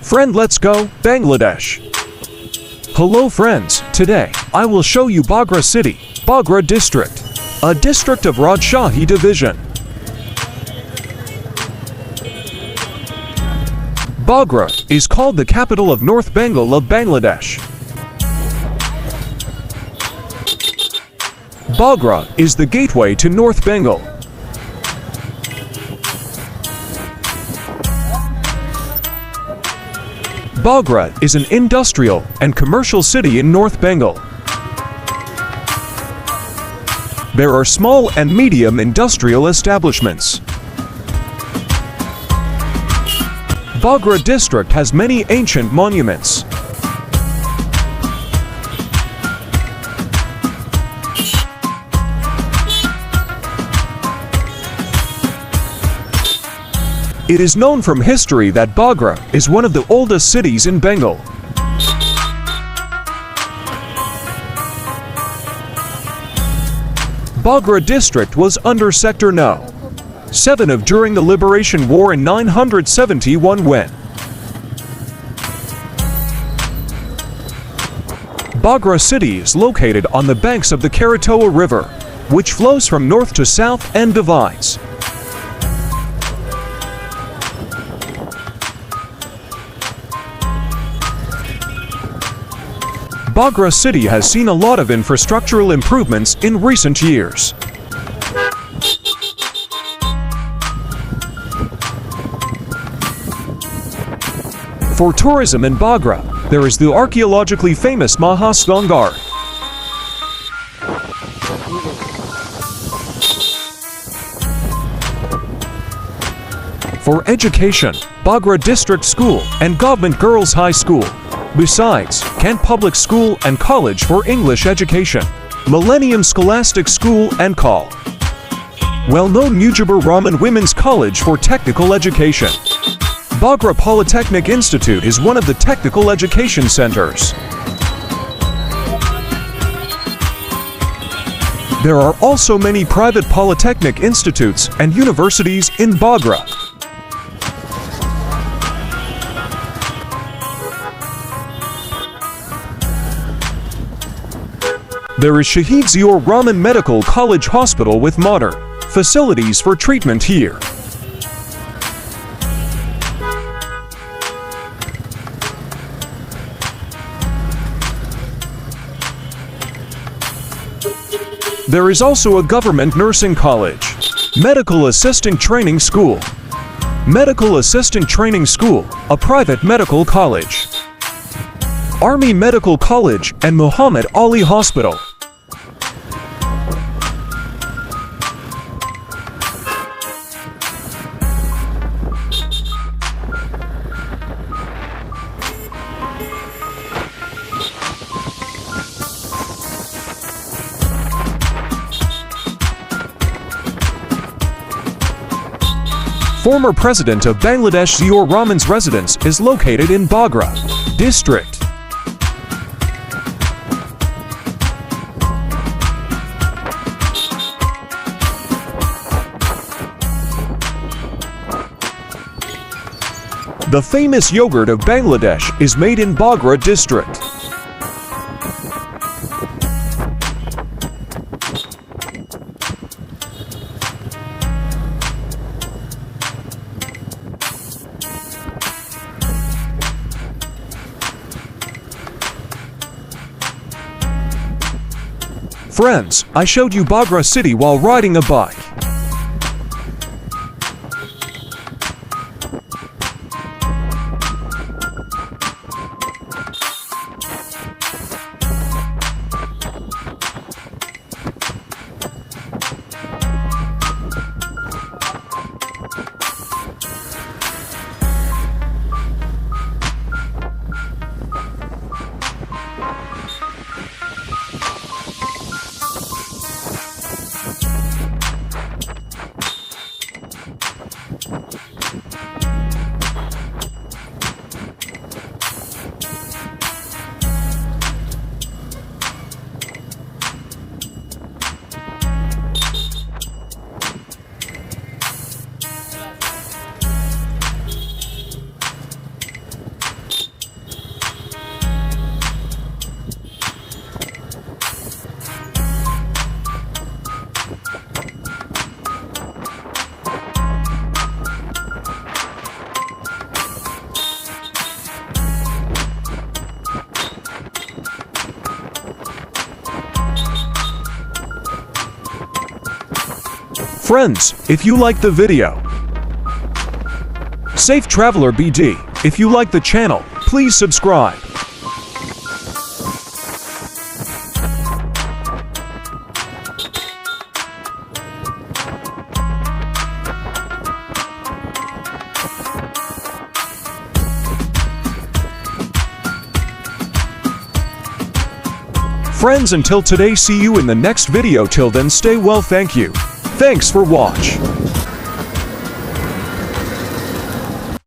Friend, let's go, Bangladesh. Hello friends, today, I will show you Bogra city, Bogra district, a district of Rajshahi division. Bogra is called the capital of North Bengal of Bangladesh. Bogra is the gateway to North Bengal. Bogra is an industrial and commercial city in North Bengal. There are small and medium industrial establishments. Bogra district has many ancient monuments. It is known from history that Bogra is one of the oldest cities in Bengal. Bogra district was under Sector No. 7 of during the Liberation War in 971 when Bogra city is located on the banks of the Keratoa River, which flows from north to south and divides. Bogra city has seen a lot of infrastructural improvements in recent years. For tourism in Bogra, there is the archaeologically famous Mahasthangarh. For education, Bogra District School and Government Girls High School. Besides, Kent Public School and College for English Education, Millennium Scholastic School and Call. Well-known Mujibur Rahman Women's College for Technical Education. Bogra Polytechnic Institute is one of the technical education centers. There are also many private polytechnic institutes and universities in Bogra. There is Shahid Ziaur Rahman Medical College Hospital with modern facilities for treatment here. There is also a government nursing college, medical assisting training school, medical assisting training school, a private medical college, Army Medical College and Muhammad Ali Hospital. Former President of Bangladesh Ziaur Rahman's residence is located in Bogra district. The famous yogurt of Bangladesh is made in Bogra district. Friends, I showed you Bogra city while riding a bike. Friends, if you like the video, Safe Traveler BD, if you like the channel, please subscribe. Friends, until today, see you in the next video. Till then, stay well. Thank you. Thanks for watch.